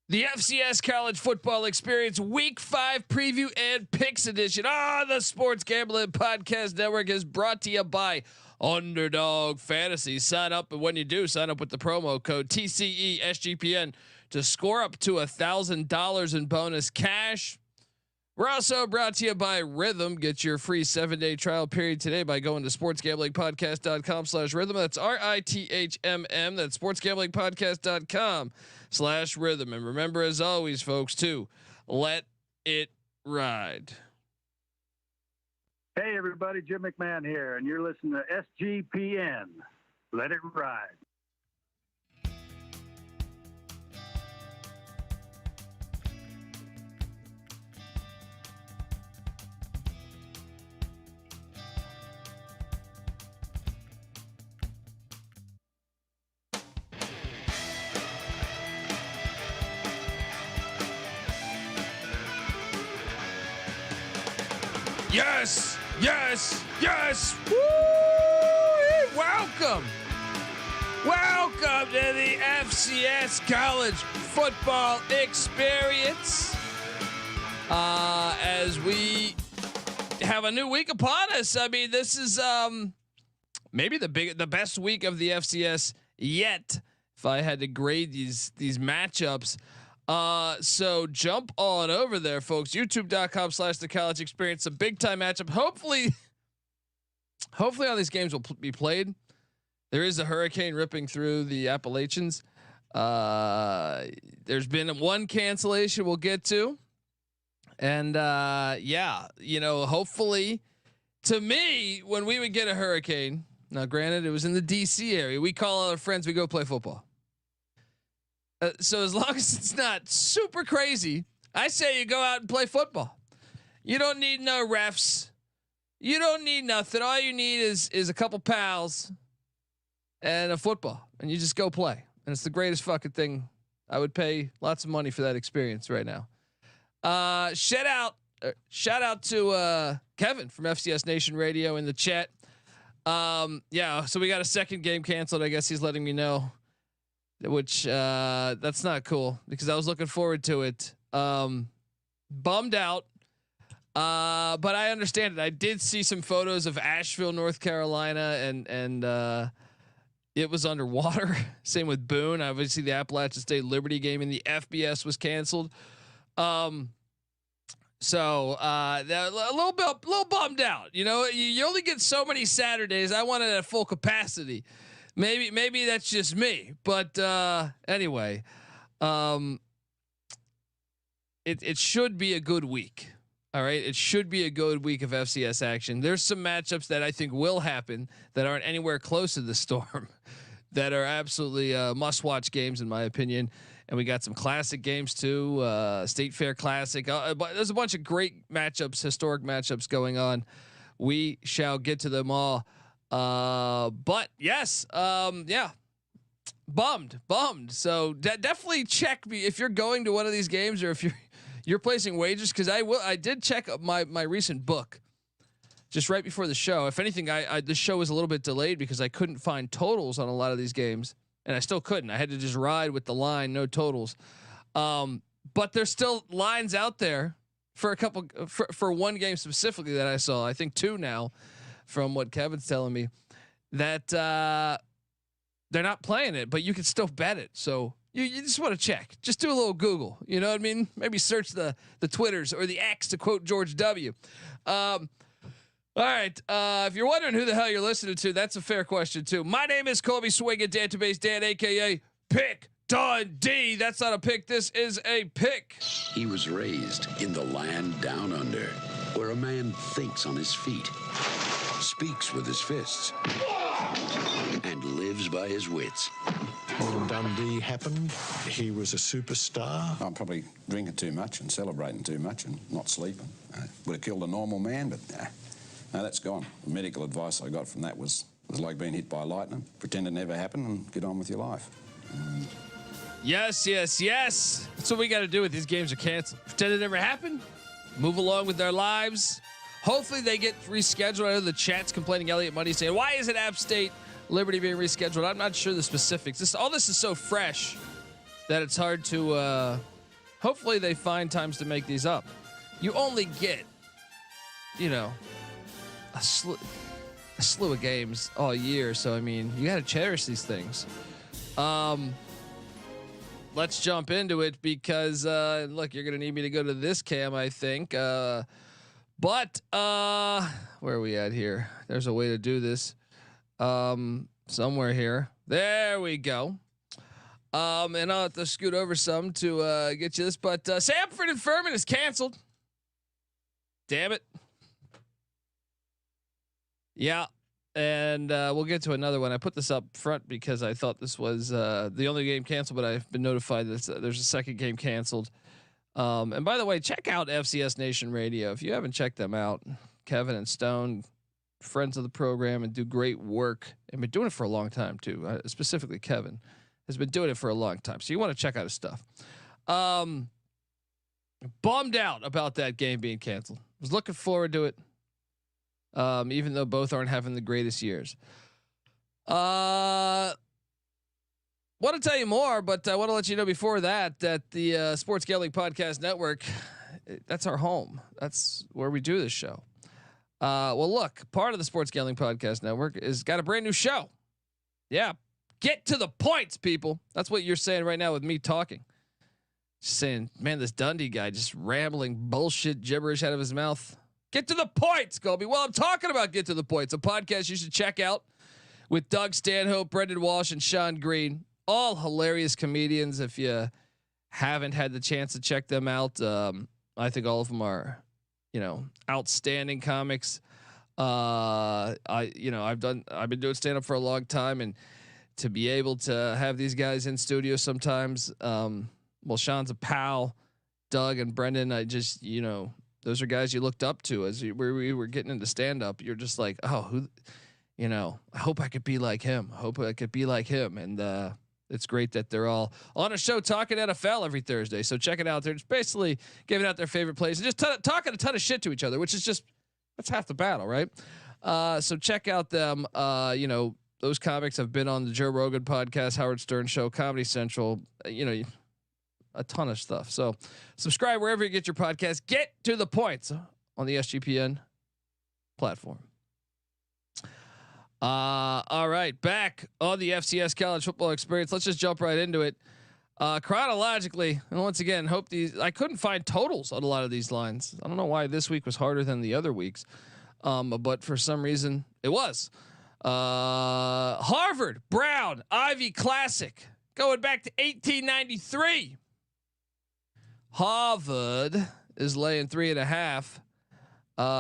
The FCS College Football Experience Week 5 Preview and Picks Edition on the Sports Gambling Podcast Network is brought to you by Underdog Fantasy. Sign up, and when you do, sign up with the promo code TCESGPN to score up to $1,000 in bonus cash. We're also brought to you by Rhythm. Get your free 7-day trial period today by going to sportsgamblingpodcast.com/rhythm. That's RITHMM. That's sportsgamblingpodcast.com/rhythm. And remember, as always, folks, to let it ride. Hey, everybody, Jim McMahon here, and you're listening to SGPN. Let it ride. Yes, yes, yes. Woo! Welcome to the FCS College Football Experience. As we have a new week upon us. I mean, this is maybe the best week of the FCS yet. If I had to grade these matchups. So jump on over there, folks. YouTube.com/the college experience. A big time matchup. Hopefully all these games will be played. There is a hurricane ripping through the Appalachians. There's been one cancellation we'll get to. And hopefully, to me, when we would get a hurricane, now granted it was in the DC area, we call all our friends, we go play football. So as long as it's not super crazy, I say you go out and play football. You don't need no refs. You don't need nothing. All you need is a couple pals and a football, and you just go play. And it's the greatest fucking thing. I would pay lots of money for that experience right now. Shout out to Kevin from FCS Nation Radio in the chat. So we got a second game canceled. I guess he's letting me know. Which that's not cool because I was looking forward to it. Bummed out, but I understand it. I did see some photos of Asheville, North Carolina, and it was underwater. Same with Boone. Obviously, the Appalachian State Liberty game in the FBS was canceled. They're a little bummed out. You know, you only get so many Saturdays. I wanted at full capacity. Maybe that's just me, but anyway, it should be a good week. All right, it should be a good week of FCS action. There's some matchups that I think will happen that aren't anywhere close to the Storm, that are absolutely must-watch games in my opinion. And we got some classic games too, State Fair Classic. But there's a bunch of great matchups, historic matchups going on. We shall get to them all. But yes, bummed. So definitely check me if you're going to one of these games or if you're placing wagers. Cause I did check my recent book just right before the show. If anything, the show was a little bit delayed because I couldn't find totals on a lot of these games, and I still couldn't. I had to just ride with the line, no totals. But there's still lines out there for a couple, for one game specifically that I saw. I think two now. From what Kevin's telling me, that they're not playing it, but you can still bet it. So you just want to check. Just do a little Google. You know what I mean? Maybe search the Twitters or the X to quote George W. All right. If you're wondering who the hell you're listening to, that's a fair question too. My name is Colby Swinging Database Dan, aka Pick Dundee. That's not a pick. This is a pick. He was raised in the land down under, where a man thinks on his feet, speaks with his fists, and lives by his wits. When Dundee happened, he was a superstar. I'm probably drinking too much and celebrating too much and not sleeping. Would have killed a normal man, but no, that's gone. The medical advice I got from that was like being hit by lightning. Pretend it never happened and get on with your life. Yes. That's what we got to do with these games are canceled. Pretend it never happened. Move along with their lives. Hopefully they get rescheduled. I know the chat's complaining. Elliot Money saying, why is it App State Liberty being rescheduled? I'm not sure the specifics. All this is so fresh that it's hard to hopefully they find times to make these up. You only get, a slew of games all year. So, I mean, you got to cherish these things. Let's jump into it because, look, you're going to need me to go to this cam, I think. But where are we at here? There's a way to do this. Somewhere here. There we go. And I'll have to scoot over some to get you this. But Sanford and Furman is canceled. Damn it. Yeah. And we'll get to another one. I put this up front because I thought this was the only game canceled, but I've been notified that there's a second game canceled. And by the way, check out FCS Nation Radio. If you haven't checked them out, Kevin and Stone, friends of the program, and do great work and been doing it for a long time too. Specifically, Kevin has been doing it for a long time. So you want to check out his stuff. Bummed out about that game being canceled. Was looking forward to it. Even though both aren't having the greatest years. Want to tell you more, but I want to let you know before that the Sports Gambling Podcast Network, that's our home. That's where we do this show. Well, look, part of the Sports Gambling Podcast Network is got a brand new show. Yeah. Get to the points, people. That's what you're saying right now with me talking. Just saying, man, this Dundee guy just rambling bullshit gibberish out of his mouth. Get to the points, Colby. Well, I'm talking about Get to the Points, a podcast you should check out with Doug Stanhope, Brendan Walsh, and Sean Green. All hilarious comedians. If you haven't had the chance to check them out, I think all of them are, outstanding comics. I've been doing stand up for a long time, and to be able to have these guys in studio sometimes, Sean's a pal, Doug and Brendan, I just, those are guys you looked up to as we were getting into stand up. You're just like, oh, I hope I could be like him. I hope I could be like him. And it's great that they're all on a show talking NFL every Thursday. So check it out. They're just basically giving out their favorite plays and just talking a ton of shit to each other, which is that's half the battle, right? So check out them. Those comics have been on the Joe Rogan podcast, Howard Stern show, Comedy Central, a ton of stuff. So subscribe wherever you get your podcast. Get to the points on the SGPN platform. All right, back on the FCS college football experience. Let's just jump right into it. Chronologically, and once again, I couldn't find totals on a lot of these lines. I don't know why this week was harder than the other weeks. But for some reason it was. Harvard, Brown, Ivy Classic going back to 1893. Harvard is laying 3.5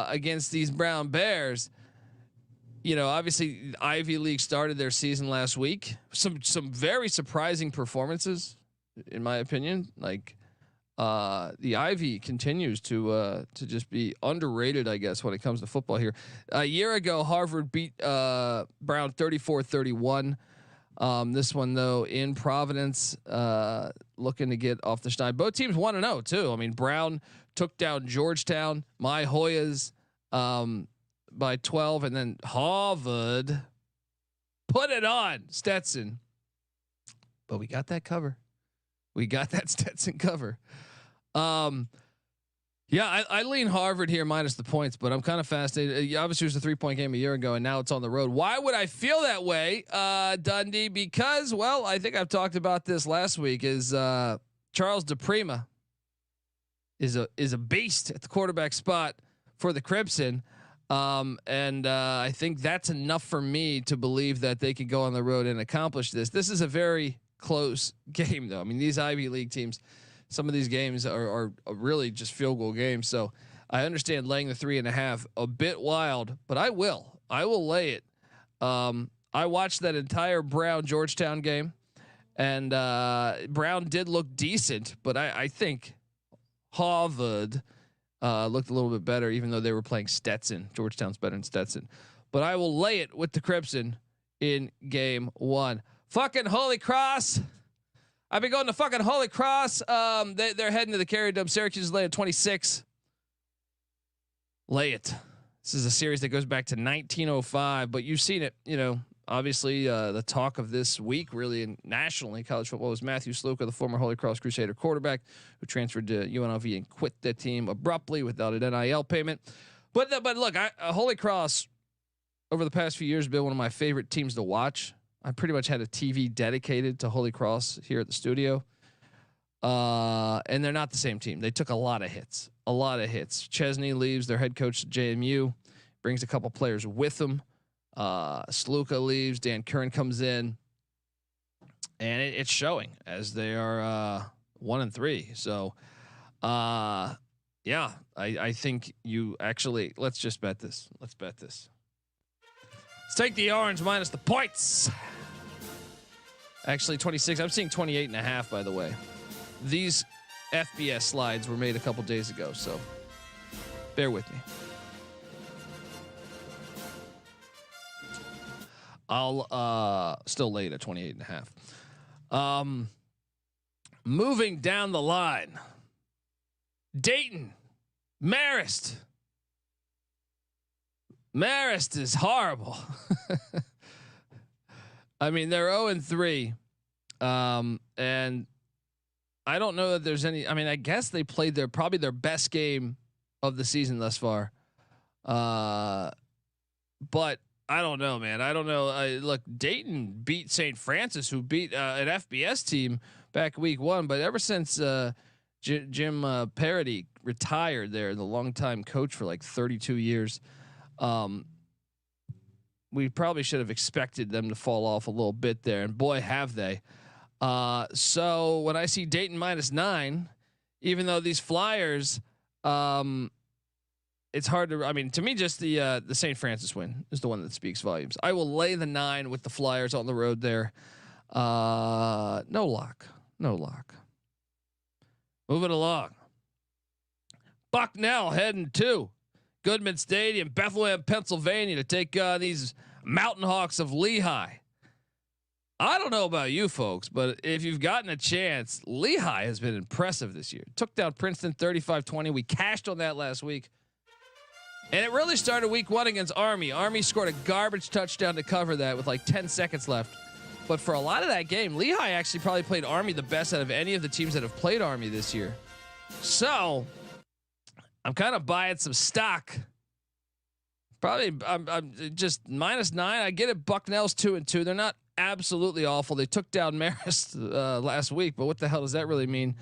against these Brown Bears. Obviously Ivy League started their season last week. Some very surprising performances, in my opinion. Like the Ivy continues to just be underrated, I guess, when it comes to football here. A year ago, Harvard beat Brown 34-31. This one though in Providence, looking to get off the schneid. Both teams 1-0 too. I mean, Brown took down Georgetown, my Hoyas, by 12, and then Harvard put it on Stetson. But we got that cover. We got that Stetson cover. Yeah, I lean Harvard here minus the points, but I'm kind of fascinated. Obviously, it was a 3-point game a year ago, and now it's on the road. Why would I feel that way, Dundee? Because, well, I think I've talked about this last week. Is Charles DePrima is a beast at the quarterback spot for the Crimson, and I think that's enough for me to believe that they could go on the road and accomplish this. This is a very close game, though. I mean, these Ivy League teams. Some of these games are really just field goal games. So I understand laying the 3.5 a bit wild, but I will lay it. I watched that entire Brown Georgetown game, and Brown did look decent, but I think Harvard looked a little bit better, even though they were playing Stetson. Georgetown's better than Stetson, but I will lay it with the Crimson in game 1. Fucking Holy Cross. I've been going to fucking Holy Cross. They're heading to the Carrier Dome. Syracuse is laying 26. Lay it. This is a series that goes back to 1905, but you've seen it, obviously, the talk of this week, really nationally, college football, was Matthew Sluka, the former Holy Cross Crusader quarterback who transferred to UNLV and quit the team abruptly without an NIL payment. But look, Holy Cross over the past few years has been one of my favorite teams to watch. I pretty much had a TV dedicated to Holy Cross here at the studio. And they're not the same team. They took a lot of hits. Chesney leaves, their head coach to JMU, brings a couple players with him. Sluka leaves, Dan Curran comes in, and it's showing as they are 1-3. So, yeah, I think you actually let's just bet this. Let's bet this. Let's take the orange minus the points. Actually, 26. I'm seeing 28.5. By the way, these FBS slides were made a couple days ago, so bear with me. I'll still late at 28.5. Moving down the line, Dayton, Marist. Marist is horrible. I mean, they're 0-3. And I don't know that there's any, I mean, I guess they played probably their best game of the season thus far. But I don't know, man. I don't know. Look, Dayton beat St. Francis, who beat an FBS team back week 1. But ever since Jim Parody retired there, the longtime coach for like 32 years, we probably should have expected them to fall off a little bit there. And boy, have they. So when I see Dayton -9, even though these Flyers, it's hard to. I mean, to me, just the St. Francis win is the one that speaks volumes. I will lay the 9 with the Flyers on the road there. No lock. Moving along. Bucknell heading to Goodman Stadium, Bethlehem, Pennsylvania, to take on these Mountain Hawks of Lehigh. I don't know about you folks, but if you've gotten a chance, Lehigh has been impressive this year. Took down Princeton 35-20. We cashed on that last week. And it really started week 1 against Army. Army scored a garbage touchdown to cover that with like 10 seconds left. But for a lot of that game, Lehigh actually probably played Army the best out of any of the teams that have played Army this year. So I'm kind of buying some stock. Probably I'm just -9. I get it. Bucknell's 2-2. They're not absolutely awful. They took down Marist last week, but what the hell does that really mean?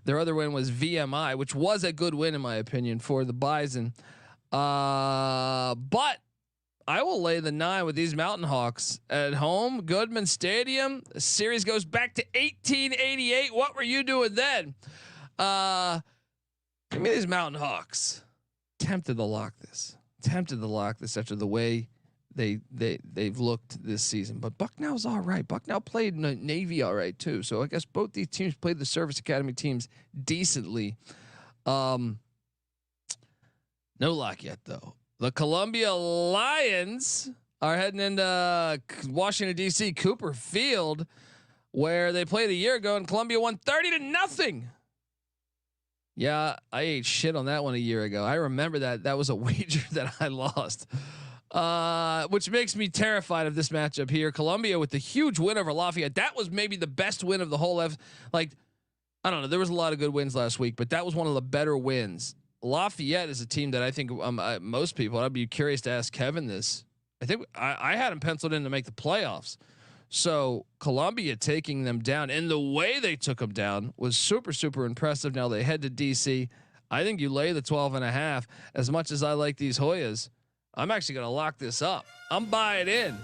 Their other win was VMI, which was a good win in my opinion for the Bison. But I will lay the 9 with these Mountain Hawks at home. Goodman Stadium. The series goes back to 1888. What were you doing then? Give me these Mountain Hawks. Tempted to lock this after the way they've looked this season. But Bucknell's all right. Bucknell played Navy all right too. So I guess both these teams played the Service Academy teams decently. No lock yet though. The Columbia Lions are heading into Washington D.C. Cooper Field, where they played a year ago, and Columbia won 30-0. Yeah, I ate shit on that one a year ago. I remember that. That was a wager that I lost, which makes me terrified of this matchup here. Columbia with the huge win over Lafayette. That was maybe the best win of the whole. I don't know. There was a lot of good wins last week, but that was one of the better wins. Lafayette is a team that I think most people. I'd be curious to ask Kevin this. I think I had them penciled in to make the playoffs. So Columbia taking them down, and the way they took them down was super, super impressive. Now they head to DC. I think you lay the 12.5. As much as I like these Hoyas, I'm actually going to lock this up. I'm buying in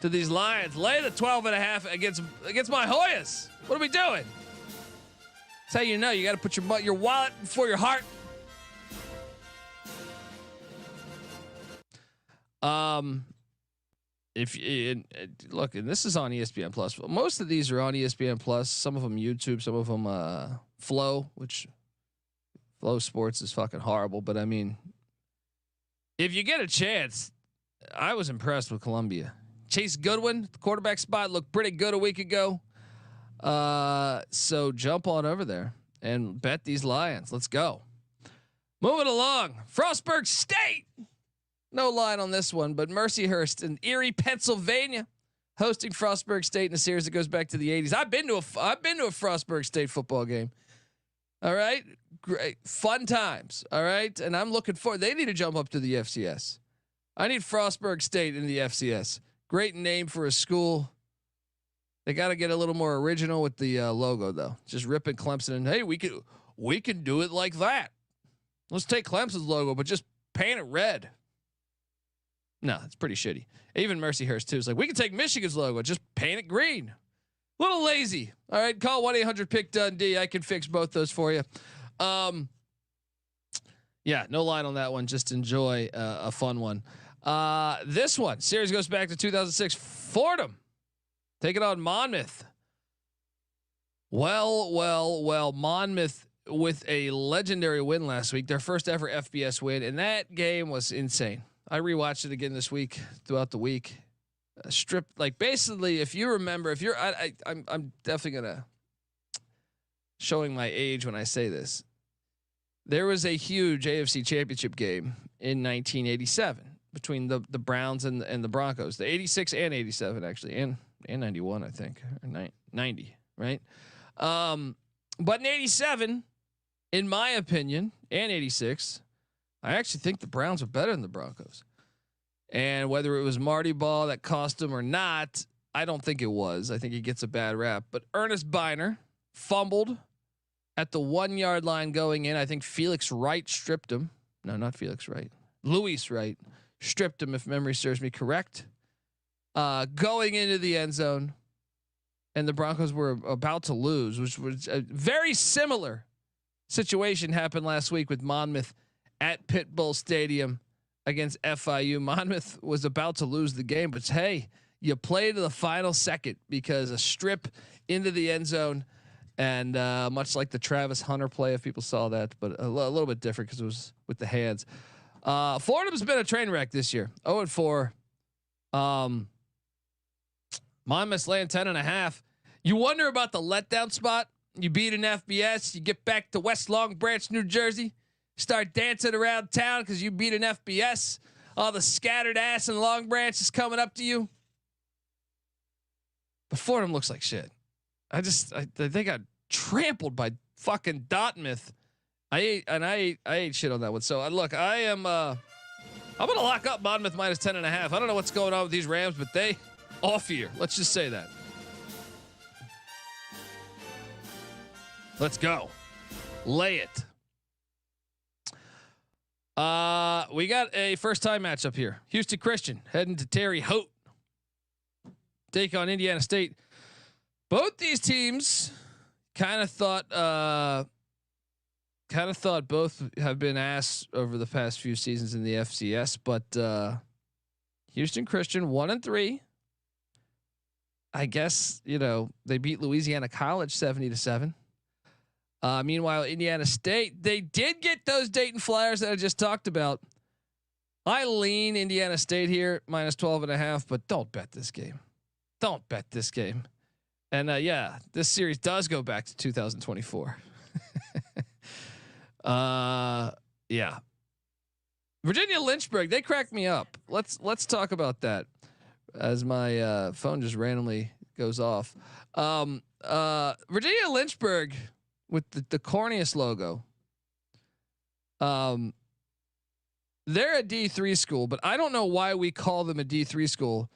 to these Lions. Lay the 12.5 against my Hoyas. What are we doing? That's how you know you got to put your wallet before your heart. If you look, and this is on ESPN Plus. Most of these are on ESPN Plus. Some of them YouTube. Some of them Flow, which Flow Sports is fucking horrible. But I mean, if you get a chance, I was impressed with Columbia. Chase Goodwin, the quarterback spot, looked pretty good a week ago. So jump on over there and bet these Lions. Let's go. Moving along, Frostburg State. No line on this one, but Mercyhurst in Erie, Pennsylvania. hosting Frostburg State in a series that goes back to the 80s. I've been to a Frostburg State football game. All right, great, fun times. All right, and I'm looking forward. They need to jump up to the FCS. I need Frostburg State in the FCS. Great name for a school. They got to get a little more original with the logo, though. Just ripping Clemson and hey, we can do it like that. Let's take Clemson's logo, but just paint it red. No, it's pretty shitty. Even Mercyhurst too is like, we can take Michigan's logo, just paint it green. A little lazy. All right, call 1-800-PICK-DUNDEE. I can fix both those for you. Yeah, no line on that one. Just enjoy a fun one. This one series goes back to 2006. Fordham take it on Monmouth. Well, Monmouth with a legendary win last week, their first ever FBS win, and that game was insane. I rewatched it again this week throughout the week. Stripped, like, basically, if you remember, if you're, I'm definitely gonna showing my age when I say this. There was a huge AFC Championship game in 1987 between the Browns and the Broncos. The 86 and 87 actually, and 91 I think, or 90, right? But in 87, in my opinion, and 86, I actually think the Browns are better than the Broncos. And whether it was Marty Ball that cost him or not, I don't think it was. I think he gets a bad rap. But Ernest Biner fumbled at the 1 yard line going in. I think Felix Wright stripped him. No, not Felix Wright. Luis Wright stripped him, if memory serves me correct. Going into the end zone, and the Broncos were about to lose, which was a very similar situation happened last week with Monmouth at Pitbull Stadium against FIU. Monmouth was about to lose the game, but hey, you play to the final second because a strip into the end zone, and much like the Travis Hunter play, if people saw that, but a little bit different because it was with the hands. Fordham's been a train wreck this year. 0-4. Monmouth's laying 10.5. You wonder about the letdown spot. You beat an FBS, you get back to West Long Branch, New Jersey, start dancing around town because you beat an FBS. All the scattered ass and Long Branch is coming up to you. But Fordham looks like shit. They got trampled by fucking Dartmouth. I ate shit on that one. So look, I'm gonna lock up Monmouth minus 10.5. I don't know what's going on with these Rams, but they off here. Let's just say that. Let's go. Lay it. We got a first time matchup here. Houston Christian heading to Terre Haute. Take on Indiana State. Both these teams kind of thought both have been ass over the past few seasons in the FCS, but Houston Christian 1-3. I guess, they beat Louisiana College 70-7. Meanwhile, Indiana State, they did get those Dayton Flyers that I just talked about. I lean Indiana State here minus 12.5, but don't bet this game. Don't bet this game. And yeah, this series does go back to 2024. Yeah. Virginia Lynchburg, they cracked me up. Let's talk about that as my phone just randomly goes off. Virginia Lynchburg with the corniest logo. They're a D3 school, but I don't know why we call them a D3 school.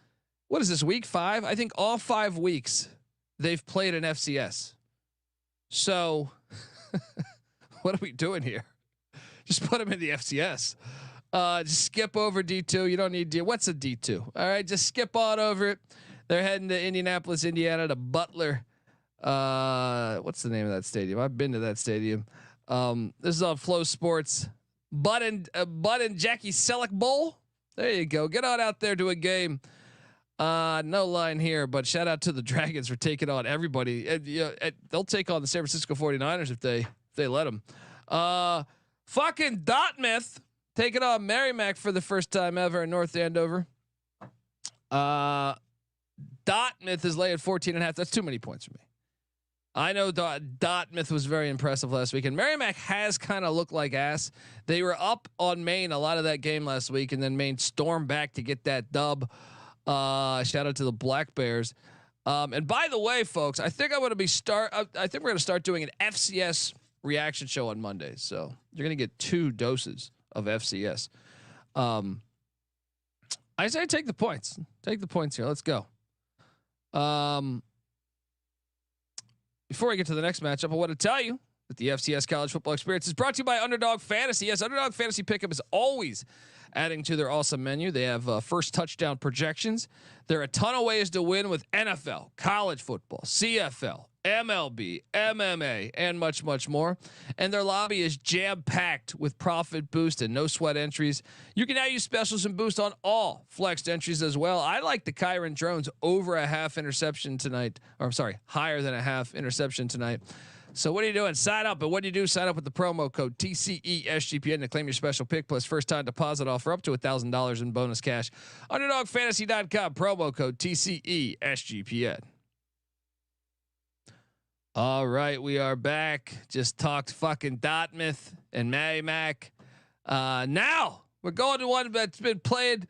What is this, week 5? I think all 5 weeks they've played an FCS. So what are we doing here? Just put them in the FCS. Just skip over D2. You don't need D. What's a D2? All right, just skip on over it. They're heading to Indianapolis, Indiana, to Butler. What's the name of that stadium? I've been to that stadium. This is on Flow Sports. Bud and Jackie Selleck Bowl. There you go. Get on out there to a game. No line here, but shout out to the Dragons for taking on everybody. They'll take on the San Francisco 49ers if they let them. Fucking Dartmouth taking on Merrimack for the first time ever in North Andover. Dartmouth is laying 14.5. That's too many points for me. I know Dartmouth was very impressive last week, and Merrimack has kind of looked like ass. They were up on Maine a lot of that game last week, and then Maine stormed back to get that dub. Shout out to the Black Bears. And by the way, folks, I think I'm going to be I think we're going to start doing an FCS reaction show on Monday. So you're going to get 2 doses of FCS. I say take the points. Take the points here. Let's go. Before I get to the next matchup, I want to tell you that the FCS College Football Experience is brought to you by Underdog Fantasy. Yes, Underdog Fantasy Pickup is always adding to their awesome menu. They have first touchdown projections. There are a ton of ways to win with NFL, college football, CFL, MLB, MMA, and much, much more. And their lobby is jam-packed with profit boost and no sweat entries. You can now use specials and boost on all flexed entries as well. I like the Kyron Drones over a half interception tonight. Or I'm sorry, higher than a half interception tonight. So what are you doing? Sign up. And what do you do? Sign up with the promo code TCESGPN to claim your special pick plus first time deposit offer up to $1,000 in bonus cash. UnderdogFantasy.com, promo code TCESGPN. All right, we are back. Just talked fucking Dartmouth and Merrimack. Now we're going to one that's been played.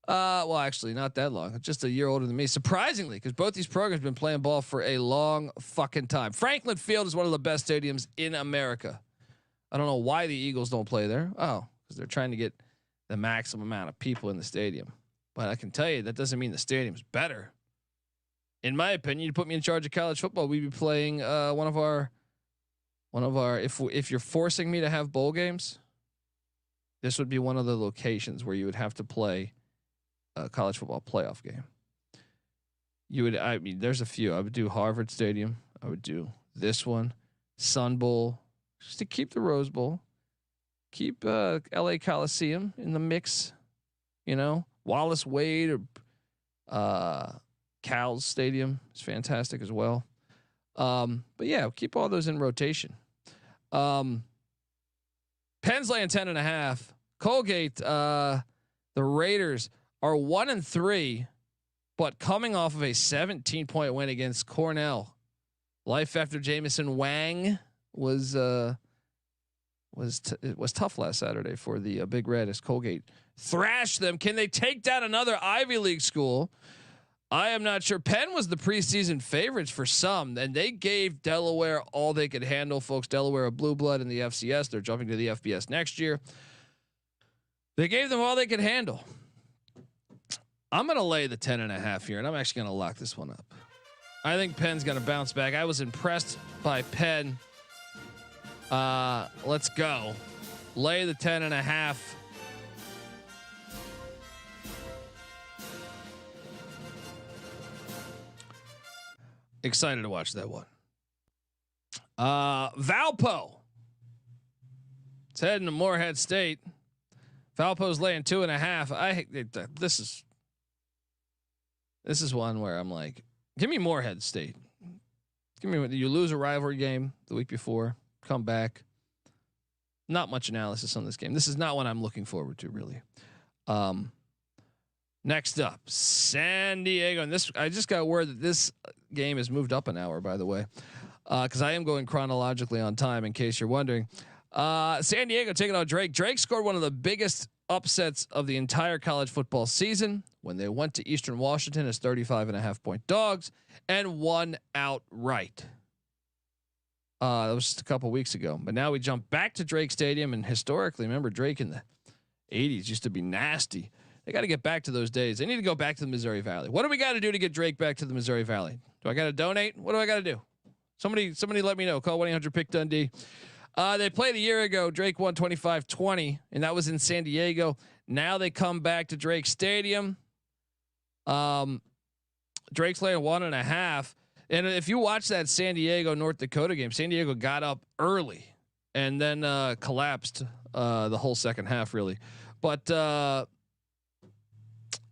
Well, actually, not that long. Just a year older than me, surprisingly, because both these programs have been playing ball for a long fucking time. Franklin Field is one of the best stadiums in America. I don't know why the Eagles don't play there. Oh, because they're trying to get the maximum amount of people in the stadium. But I can tell you that doesn't mean the stadium's better. In my opinion, you put me in charge of college football, we'd be playing one of our. If you're forcing me to have bowl games, this would be one of the locations where you would have to play a college football playoff game. You would, I mean, there's a few. I would do Harvard Stadium. I would do this one, Sun Bowl, just to keep the Rose Bowl, keep LA Coliseum in the mix. You know, Wallace Wade or Cal's Stadium is fantastic as well. But yeah, keep all those in rotation. Penn's laying 10.5. Colgate, the Raiders are 1-3, but coming off of a 17-point win against Cornell. Life after Jamison Wang was tough last Saturday for the Big Red as Colgate thrashed them. Can they take down another Ivy League school? I am not sure. Penn was the preseason favorites for some, and they gave Delaware all they could handle. Folks, Delaware a blue blood in the FCS. They're jumping to the FBS next year. They gave them all they could handle. I'm going to lay the 10.5 here, and I'm actually going to lock this one up. I think Penn's going to bounce back. I was impressed by Penn. Let's go. Lay the 10.5. Excited to watch that one. Valpo. It's heading to Morehead State. Valpo's laying 2.5. This is one where I'm like, give me Morehead State. Give me, you lose a rivalry game the week before, come back. Not much analysis on this game. This is not one I'm looking forward to, really. Next up, San Diego. And this, I just got word that this game has moved up an hour, by the way, because I am going chronologically on time, in case you're wondering. San Diego taking on Drake. Drake scored one of the biggest upsets of the entire college football season when they went to Eastern Washington as 35.5-point dogs and won outright. That was just a couple weeks ago, but now we jump back to Drake Stadium, and historically, remember Drake in the 80s used to be nasty. They got to get back to those days. They need to go back to the Missouri Valley. What do we got to do to get Drake back to the Missouri Valley? Do I got to donate? What do I got to do? Somebody let me know. Call 1-800-PICK-DUNDEE. They played a year ago. Drake won 25-20, and that was in San Diego. Now they come back to Drake Stadium. Drake's laying 1.5. And if you watch that San Diego North Dakota game, San Diego got up early and then collapsed the whole second half, really. But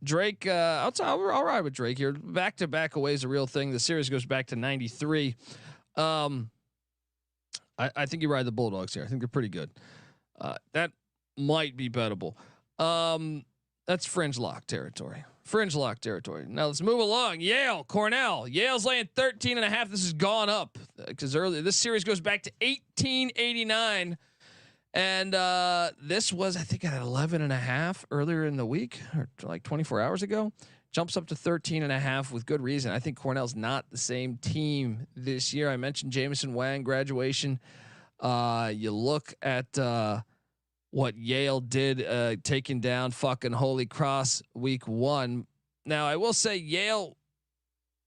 Drake, I'll ride with Drake here. Back to back away is a real thing. The series goes back to 93. I think you ride the Bulldogs here. I think they're pretty good. That might be bettable. That's fringe lock territory. Now let's move along. Yale, Cornell. Yale's laying 13.5. This has gone up because earlier this series goes back to 1889. And this was, I think, at 11.5 earlier in the week, or like 24 hours ago. jumps up to 13.5 with good reason. I think Cornell's not the same team this year. I mentioned Jamison Wang graduation. You look at what Yale did, taking down fucking Holy Cross week 1. Now I will say Yale,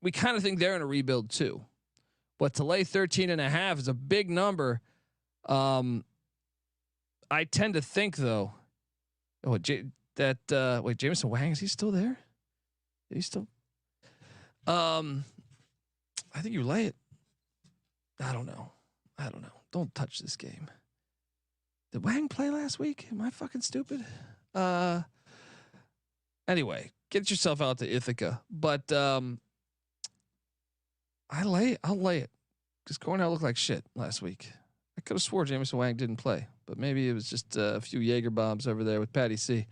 we kind of think they're in a rebuild too, but to lay 13.5 is a big number. I tend to think though, wait, Jamison Wang, is he still there? Is he still? I think you lay it. I don't know. Don't touch this game. Did Wang play last week? Am I fucking stupid? Anyway, get yourself out to Ithaca. But I'll lay it. Because Cornell looked like shit last week. I could have swore Jamison Wang didn't play, but maybe it was just a few Jaeger bombs over there with Patty C.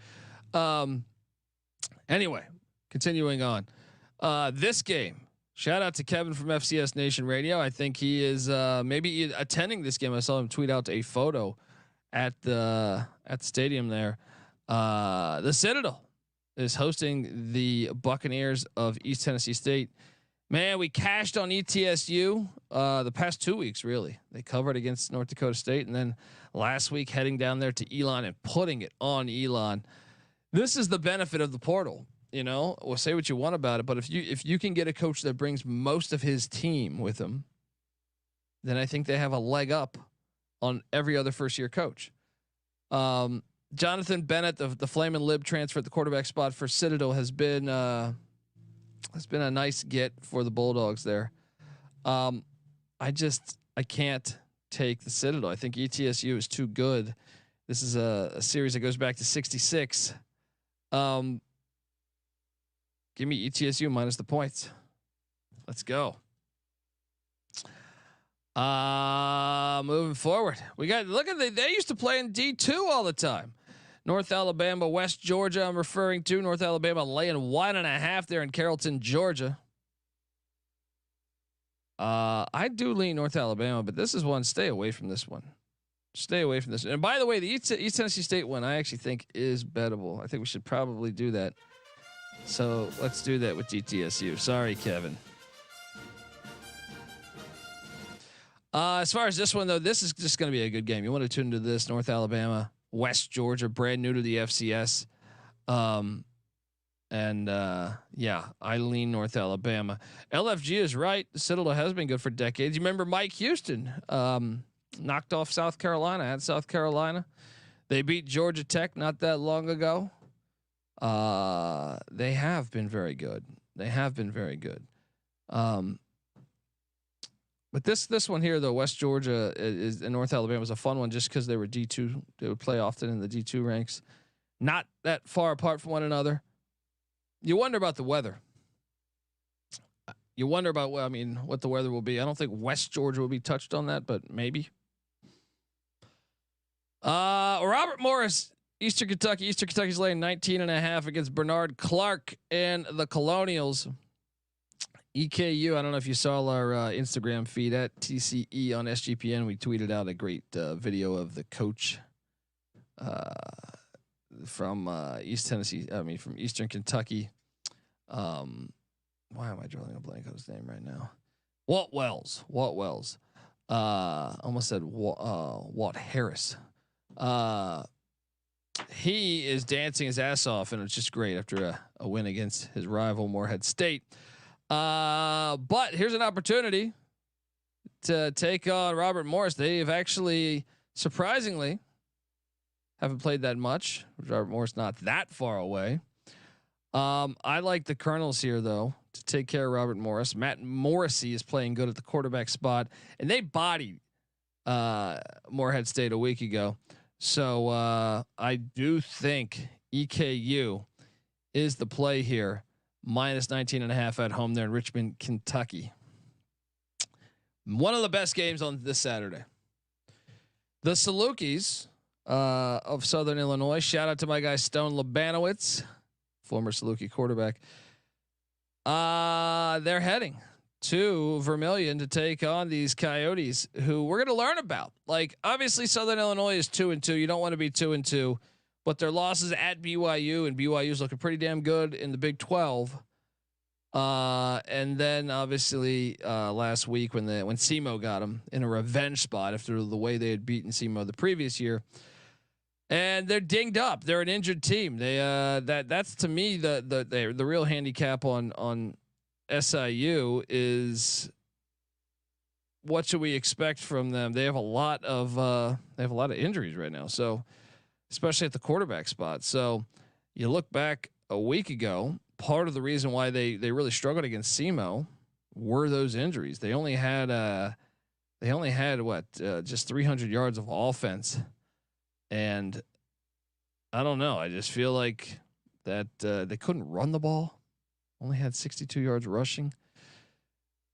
Anyway, continuing on. This game. Shout out to Kevin from FCS Nation Radio. I think he is maybe attending this game. I saw him tweet out a photo at the stadium there. The Citadel is hosting the Buccaneers of East Tennessee State. Man, we cashed on ETSU the past 2 weeks. Really, they covered against North Dakota State, and then last week heading down there to Elon and putting it on Elon. This is the benefit of the portal. You know, we'll say what you want about it, but if you can get a coach that brings most of his team with him, then I think they have a leg up on every other first year coach. Jonathan Bennett, the Flamin' Lib transfer at the quarterback spot for Citadel has been a nice get for the Bulldogs there. I can't take the Citadel. I think ETSU is too good. This is a series that goes back to 66. Give me ETSU minus the points. Let's go. Moving forward, we got they used to play in D2 all the time. North Alabama, West Georgia. I'm referring to North Alabama laying 1.5 there in Carrollton, Georgia. I do lean North Alabama, but this is one. Stay away from this one. Stay away from this. And by the way, the East Tennessee State one I actually think is bettable. I think we should probably do that. So let's do that with GTSU. Sorry, Kevin. As far as this one though, this is just going to be a good game. You want to tune into this. North Alabama, West Georgia, brand new to the FCS. Yeah, I lean North Alabama. LFG is right. The Citadel has been good for decades. You remember Mike Houston, knocked off South Carolina at South Carolina. They beat Georgia Tech not that long ago. They have been very good. But this one here though, West Georgia is and North Alabama was a fun one just because they were D2. They would play often in the D2 ranks, not that far apart from one another. You wonder about the weather. You wonder about what the weather will be. I don't think West Georgia will be touched on that, but maybe. Robert Morris. Eastern Kentucky's laying 19.5 against Bernard Clark and the Colonials. EKU. I don't know if you saw our Instagram feed at TCE on SGPN. We tweeted out a great video of the coach from East Tennessee. From Eastern Kentucky. Why am I drawing a blank on his name right now? Walt Wells. Almost said Walt Harris. He is dancing his ass off, and it's just great after a win against his rival Morehead State. But here's an opportunity to take on Robert Morris. They have actually, surprisingly, haven't played that much. Robert Morris not that far away. I like the Colonels here though to take care of Robert Morris. Matt Morrissey is playing good at the quarterback spot, and they bodied Morehead State a week ago. So I do think EKU is the play here. Minus 19.5 at home there in Richmond, Kentucky. One of the best games on this Saturday. The Salukis of Southern Illinois. Shout out to my guy Stone Labanowitz, former Saluki quarterback. They're heading to Vermilion to take on these Coyotes, who we're going to learn about. Like, obviously, Southern Illinois is 2-2. You don't want to be 2-2 but their losses at BYU, and BYU's looking pretty damn good in the Big 12. And then obviously last week when SEMO got them in a revenge spot after the way they had beaten SEMO the previous year, and they're dinged up. They're an injured team. They that's to me the real handicap on SIU is what should we expect from them? They have a lot of injuries right now. So especially at the quarterback spot. So you look back a week ago, part of the reason why they really struggled against SEMO were those injuries. They only had just 300 yards of offense, and I don't know. I just feel like that they couldn't run the ball. Only had 62 yards rushing.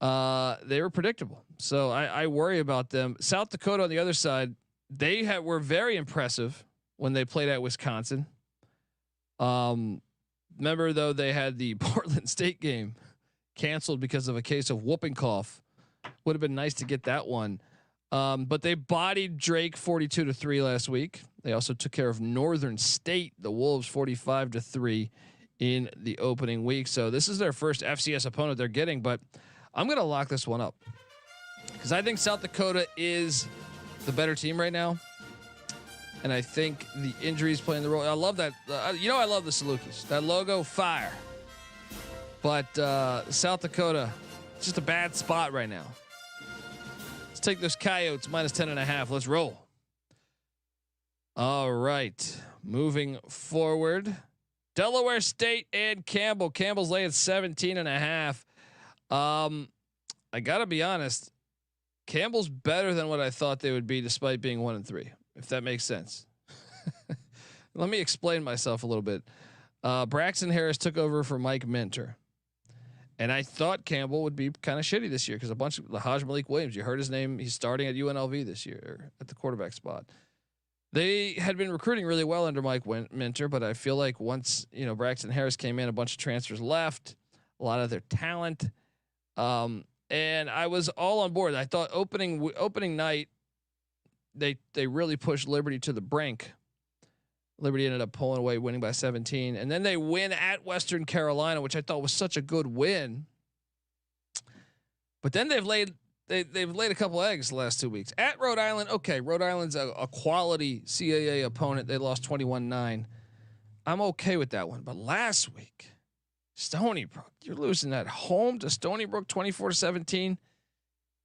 They were predictable, so I worry about them. South Dakota on the other side, were very impressive when they played at Wisconsin. Remember though, they had the Portland State game canceled because of a case of whooping cough. Would have been nice to get that one. But they bodied Drake 42-3 last week. They also took care of Northern State, the Wolves 45-3 in the opening week. So this is their first FCS opponent they're getting, but I'm going to lock this one up because I think South Dakota is the better team right now. And I think the injuries playing the role. I love that. I love the Salukis. That logo, fire. But South Dakota, it's just a bad spot right now. Let's take those Coyotes -10.5. Let's roll. All right. Moving forward. Delaware State and Campbell. Campbell's laying 17.5. I got to be honest. Campbell's better than what I thought they would be despite being 1-3. If that makes sense. Let me explain myself a little bit. Braxton Harris took over for Mike Minter. And I thought Campbell would be kind of shitty this year because a bunch of the Haj Malik Williams, you heard his name. He's starting at UNLV this year at the quarterback spot. They had been recruiting really well under Mike Minter, but I feel like once, Braxton Harris came in, a bunch of transfers left, a lot of their talent. And I was all on board. I thought opening night, they really pushed Liberty to the brink. Liberty ended up pulling away, winning by 17, and then they win at Western Carolina, which I thought was such a good win. But then they've laid a couple eggs the last 2 weeks at Rhode Island. Okay, Rhode Island's a quality CAA opponent. They lost 21-9. I'm okay with that one. But last week, Stony Brook, you're losing at home to Stony Brook 24-17.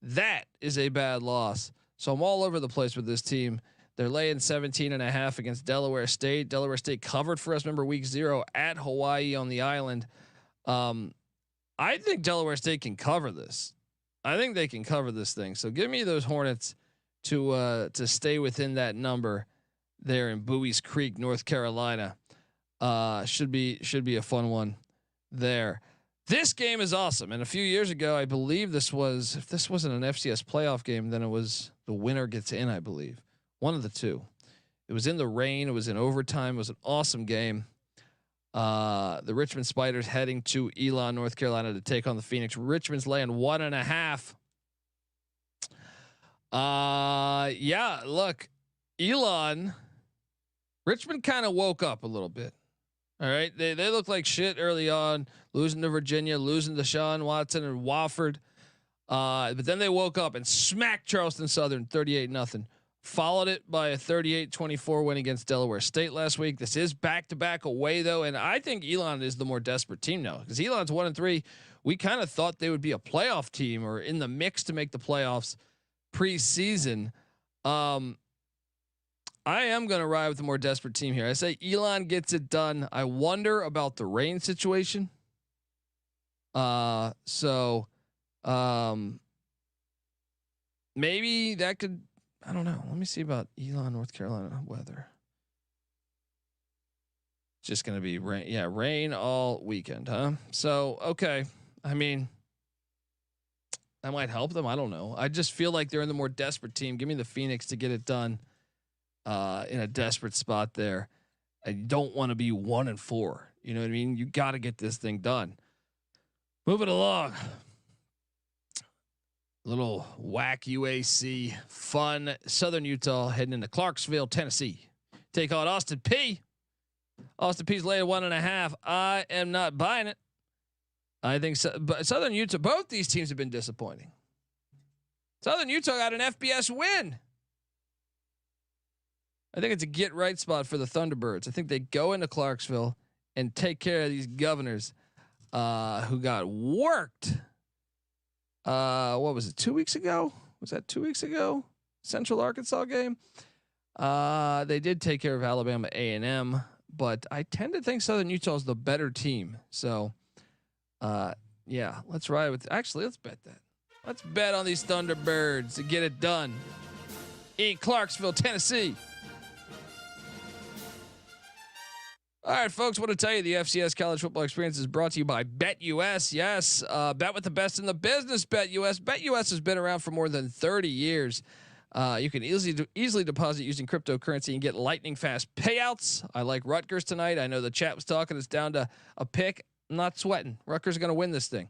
That is a bad loss. So I'm all over the place with this team. They're laying 17.5 against Delaware State. Delaware State covered for us. Remember week 0 at Hawaii on the island. I think Delaware State can cover this. I think they can cover this thing. So give me those Hornets to stay within that number there in Bowie's Creek, North Carolina. Should be a fun one there. This game is awesome. And a few years ago, I believe if this wasn't an FCS playoff game, then it was the winner gets in, I believe. One of the two. It was in the rain. It was in overtime. It was an awesome game. The Richmond Spiders heading to Elon, North Carolina to take on the Phoenix. Richmond's laying 1.5. Yeah, look, Elon, Richmond kind of woke up a little bit. All right. They looked like shit early on, losing to Virginia, losing to Sean Watson and Wofford. But then they woke up and smacked Charleston Southern 38-0. Followed it by a 38-24 win against Delaware State last week. This is back-to-back away though, and I think Elon is the more desperate team now because Elon's 1-3. We kind of thought they would be a playoff team or in the mix to make the playoffs preseason. I am going to ride with the more desperate team here. I say Elon gets it done. I wonder about the rain situation. Maybe that could. I don't know. Let me see about Elon, North Carolina weather. It's just going to be rain. Yeah, rain all weekend, huh? So, okay. I mean, that might help them. I don't know. I just feel like they're in the more desperate team. Give me the Phoenix to get it done in a desperate spot there. I don't want to be 1-4. You know what I mean? You got to get this thing done. Moving along. Little whack UAC fun. Southern Utah heading into Clarksville, Tennessee. Take on Austin P Austin Peay's laying 1.5. I am not buying it. I think but Southern Utah, both these teams have been disappointing. Southern Utah got an FBS win. I think it's a get right spot for the Thunderbirds. I think they go into Clarksville and take care of these Governors who got worked. What was it? 2 weeks ago? Was that 2 weeks ago? Central Arkansas game. They did take care of Alabama A&M, but I tend to think Southern Utah is the better team. So, yeah, let's ride with. Actually, let's bet that. Let's bet on these Thunderbirds to get it done in Clarksville, Tennessee. All right, folks, want to tell you the FCS college football experience is brought to you by BetUS. Yes, bet with the best in the business, BetUS. BetUS has been around for more than 30 years. You can easily deposit using cryptocurrency and get lightning fast payouts. I like Rutgers tonight. I know the chat was talking. It's down to a pick. I'm not sweating. Rutgers are going to win this thing.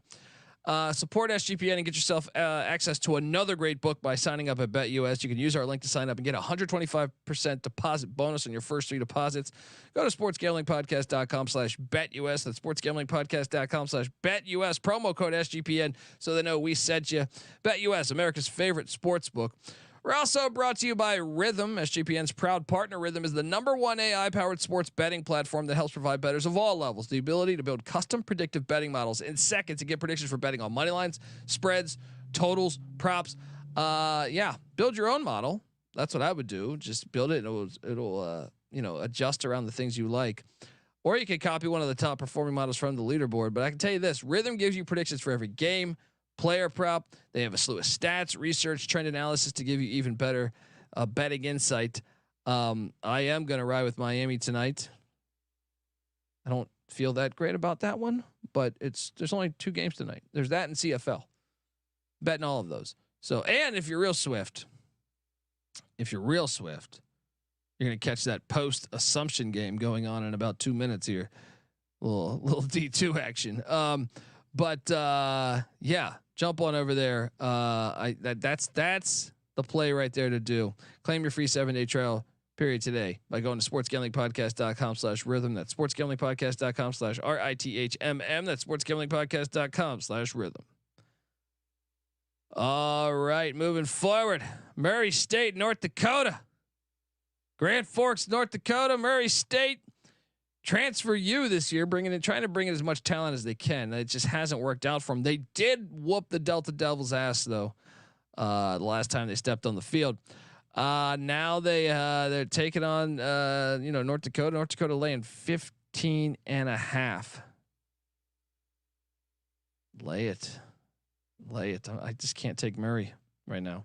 Support SGPN and get yourself access to another great book by signing up at BetUS. You can use our link to sign up and get a 125% deposit bonus on your first 3 deposits. Go to sportsgamblingpodcast.com/BetUS. That's sportsgamblingpodcast.com/BetUS. Promo code SGPN so they know we sent you. BetUS, America's favorite sports book. We're also brought to you by Rhythm, SGPN's proud partner. Rhythm is the #1 AI-powered sports betting platform that helps provide bettors of all levels the ability to build custom predictive betting models in seconds to get predictions for betting on money lines, spreads, totals, props. Yeah, build your own model. That's what I would do. Just build it, and it'll adjust around the things you like. Or you can copy one of the top performing models from the leaderboard. But I can tell you this: Rhythm gives you predictions for every game, player prop. They have a slew of stats, research, trend analysis to give you even better betting insight. I am going to ride with Miami tonight. I don't feel that great about that one, but there's only 2 games tonight. There's that and CFL. Betting all of those. So, and if you're real swift, you're going to catch that post assumption game going on in about 2 minutes here. Little D2 action. Yeah, jump on over there. That's the play right there to do. Claim your free 7-day trial period today by going to sportsgamblingpodcast.com/rhythm. That's sportsgamblingpodcast.com/RITHMM. That's sportsgamblingpodcast.com/rhythm. All right, moving forward. Murray State, North Dakota. Grand Forks, North Dakota. Murray State. Transfer U this year, trying to bring in as much talent as they can. It just hasn't worked out for them. They did whoop the Delta Devils' ass though. The last time they stepped on the field. Now they're taking on North Dakota. North Dakota laying 15.5. Lay it. I just can't take Murray right now.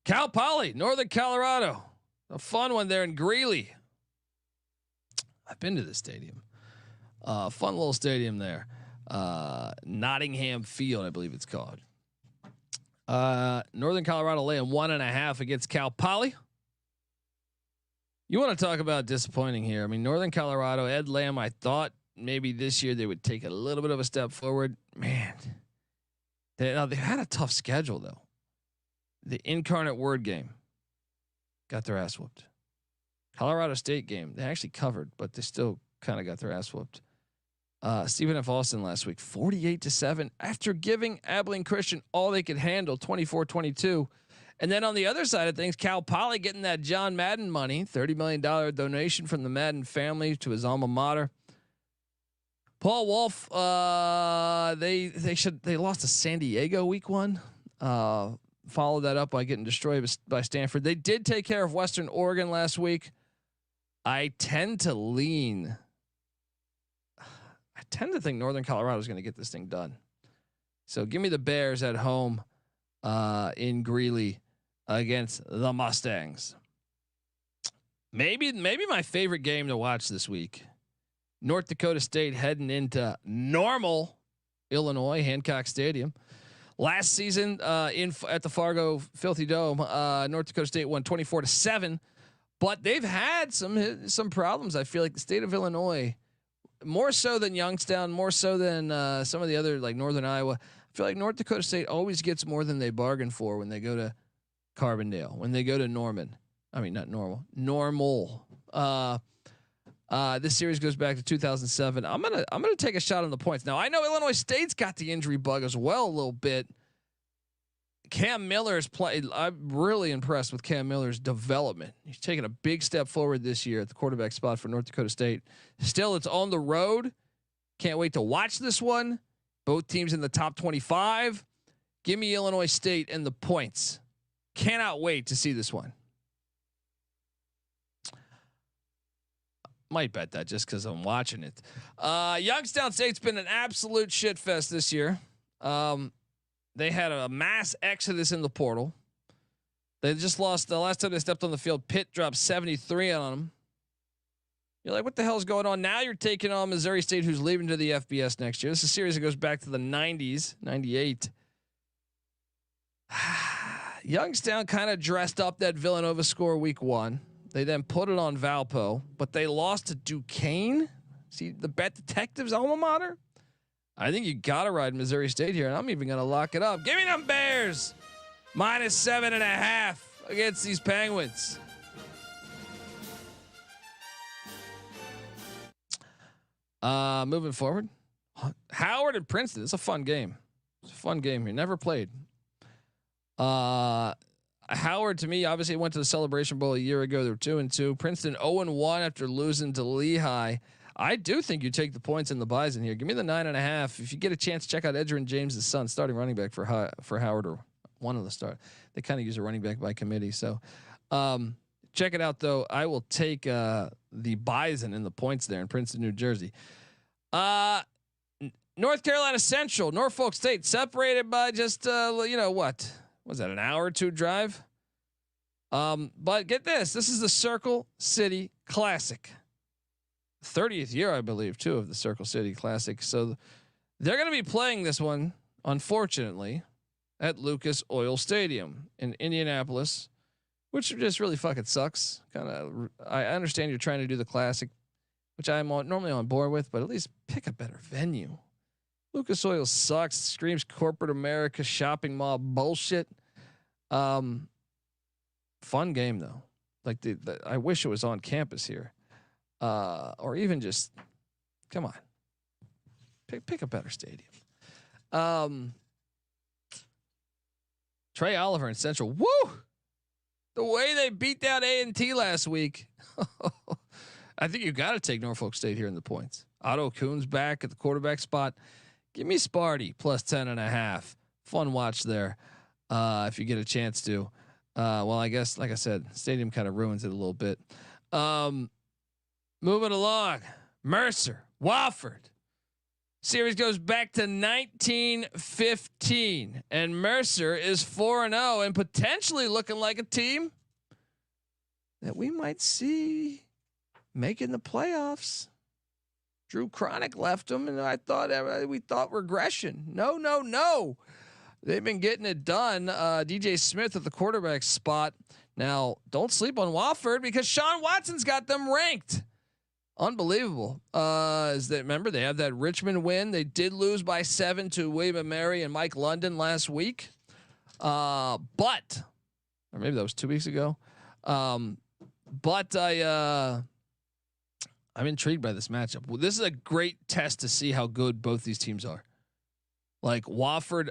Cal Poly, Northern Colorado. A fun one there in Greeley. I've been to this stadium. Fun little stadium there. Nottingham Field, I believe it's called. Northern Colorado laying 1.5 against Cal Poly. You want to talk about disappointing here? I mean, Northern Colorado, Ed Lamb. I thought maybe this year they would take a little bit of a step forward. Man, they had a tough schedule though. The Incarnate Word game got their ass whooped. Colorado State game, they actually covered, but they still kind of got their ass whooped. Stephen F. Austin last week, 48-7 after giving Abilene Christian all they could handle, 24-22. And then on the other side of things, Cal Poly getting that John Madden money, $30 million donation from the Madden family to his alma mater. Paul Wolf, they lost to San Diego week 1. Followed that up by getting destroyed by Stanford. They did take care of Western Oregon last week. I tend to think Northern Colorado is going to get this thing done. So give me the Bears at home in Greeley against the Mustangs. Maybe my favorite game to watch this week. North Dakota State heading into Normal, Illinois, Hancock Stadium. Last season at the Fargo Filthy Dome, North Dakota State won 24-7. But they've had some problems. I feel like the state of Illinois, more so than Youngstown, more so than some of the other like Northern Iowa. I feel like North Dakota State always gets more than they bargain for when they go to Carbondale, when they go to Norman. I mean, not normal, Normal. This series goes back to 2007. I'm gonna take a shot on the points. Now I know Illinois State's got the injury bug as well a little bit. Cam Miller's played. I'm really impressed with Cam Miller's development. He's taken a big step forward this year at the quarterback spot for North Dakota State. Still, it's on the road. Can't wait to watch this one. Both teams in the top 25. Give me Illinois State and the points. Cannot wait to see this one. Might bet that just because I'm watching it. Youngstown State's been an absolute shit fest this year. They had a mass exodus in the portal. They just lost the last time they stepped on the field. Pitt dropped 73 on them. You're like, what the hell's going on? Now you're taking on Missouri State, who's leaving to the FBS next year. This is a series that goes back to the 90s, 98. Youngstown kind of dressed up that Villanova score week 1. They then put it on Valpo, but they lost to Duquesne. See, the Bet Detectives alma mater. I think you got to ride Missouri State here, and I'm even going to lock it up. Give me them Bears. -7.5 against these Penguins. Moving forward, Howard and Princeton. It's a fun game. It's a fun game here. Never played. Howard, to me, obviously went to the Celebration Bowl a year ago. They were 2-2. Princeton 0-1 after losing to Lehigh. I do think you take the points in the Bison here. Give me the 9.5. If you get a chance, check out Edgerrin James' son, starting running back for Howard, or one of the start. They kind of use a running back by committee. So check it out, though. I will take the Bison in the points there in Princeton, New Jersey. North Carolina Central, Norfolk State, separated by just what was that, an hour or two drive? But get this is the Circle City Classic. 30th year, I believe, too, of the Circle City Classic. So they're going to be playing this one, unfortunately, at Lucas Oil Stadium in Indianapolis, which just really fucking sucks. I understand you're trying to do the Classic, which I'm normally on board with, but at least pick a better venue. Lucas Oil sucks. Screams corporate America shopping mall bullshit. Fun game though. Like I wish it was on campus here. Or even just come on. Pick a better stadium. Trey Oliver and Central. Woo! The way they beat down A&T last week. I think you got to take Norfolk State here in the points. Otto Kuhn's back at the quarterback spot. Give me Sparty plus 10.5. Fun watch there. If you get a chance to. Well, I guess, like I said, stadium kind of ruins it a little bit. Moving along, Mercer, Wofford. Series goes back to 1915, and Mercer is 4-0 and potentially looking like a team that we might see making the playoffs. Drew Cronick left them, and we thought regression. No. They've been getting it done. DJ Smith at the quarterback spot. Now, don't sleep on Wofford because Sean Watson's got them ranked. Unbelievable. Remember they have that Richmond win. They did lose by 7 to William & Mary and Mike London last week. Or maybe that was 2 weeks ago. I'm intrigued by this matchup. Well, this is a great test to see how good both these teams are. Like Wofford,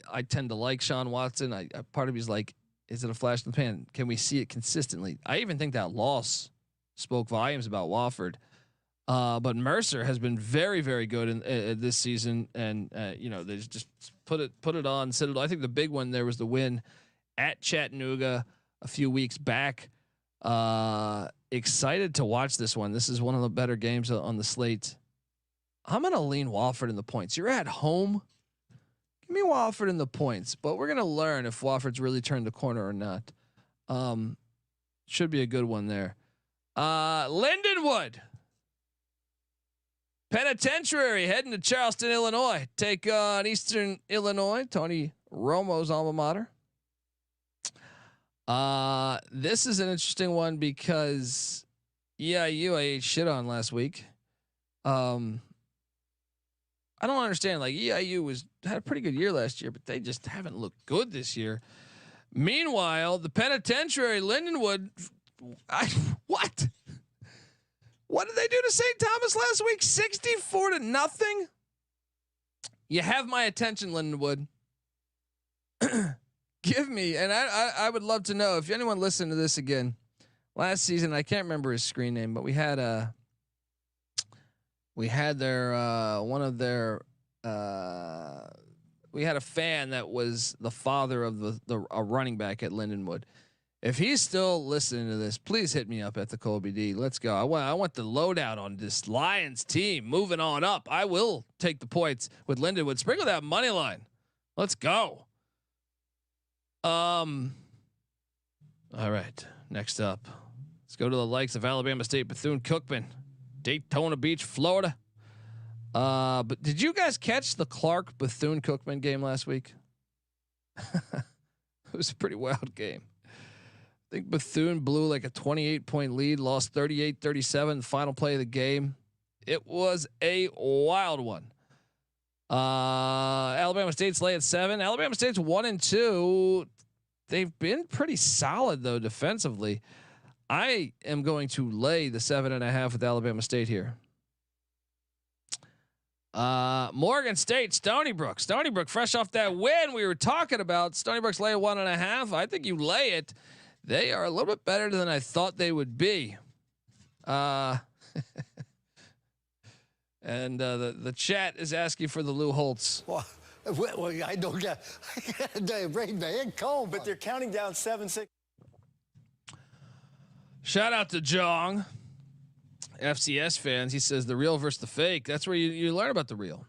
I tend to like Sean Watson. Part of me is like, is it a flash in the pan? Can we see it consistently? I even think that loss spoke volumes about Wofford. But Mercer has been very, very good in this season, and they just put it on. I think the big one there was the win at Chattanooga a few weeks back. Excited to watch this one. This is one of the better games on the slate. I'm gonna lean Wofford in the points. You're at home. Give me Wofford in the points, but we're gonna learn if Wofford's really turned the corner or not. Should be a good one there. Lindenwood Penitentiary heading to Charleston, Illinois. Take on Eastern Illinois, Tony Romo's alma mater. This is an interesting one because EIU I ate shit on last week. I don't understand. Like EIU had a pretty good year last year, but they just haven't looked good this year. Meanwhile, the Penitentiary Lindenwood, what? What did they do to St. Thomas last week? 64-0. You have my attention, Lindenwood. Give me, and I would love to know if anyone listened to this again. Last season, I can't remember his screen name, but we had their we had a fan that was the father of a running back at Lindenwood. If he's still listening to this, please hit me up at the Colby D. Let's go. I want the lowdown on this Lions team moving on up. I will take the points with Lindenwood. Sprinkle that money line. Let's go. All right. Next up, let's go to the likes of Alabama State, Bethune-Cookman, Daytona Beach, Florida. But did you guys catch the Clark Bethune-Cookman game last week? It was a pretty wild game. I think Bethune blew like a 28-point lead, lost 38-37, final play of the game. It was a wild one. Alabama State's lay at 7. Alabama State's 1-2. They've been pretty solid though defensively. I am going to lay the 7.5 with Alabama State here. Morgan State, Stony Brook. Stony Brook, fresh off that win we were talking about. Stony Brook's lay 1.5. I think you lay it. They are a little bit better than I thought they would be. And the chat is asking for the Lou Holtz. Well, I don't get. They bring the head cold, but they're counting down 7-6. Shout out to Jong, FCS fans. He says the real versus the fake. That's where you learn about the real.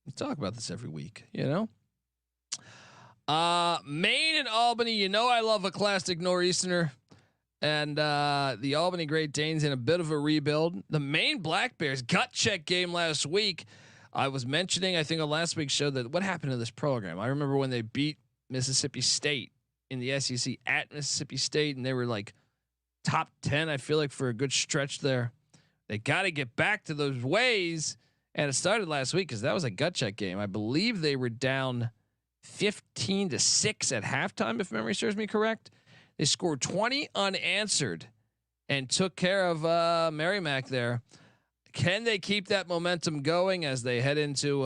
We talk about this every week, you know. Maine and Albany. You know I love a classic nor'easterner, and the Albany Great Danes in a bit of a rebuild. The Maine Black Bears gut check game last week. I was mentioning, I think on last week's show, that what happened to this program. I remember when they beat Mississippi State in the SEC at Mississippi State, and they were like top 10. I feel like for a good stretch there. They got to get back to those ways, and it started last week because that was a gut check game. I believe they were down 15-6 at halftime, if memory serves me correct. They scored 20 unanswered and took care of Merrimack there. Can they keep that momentum going as they head into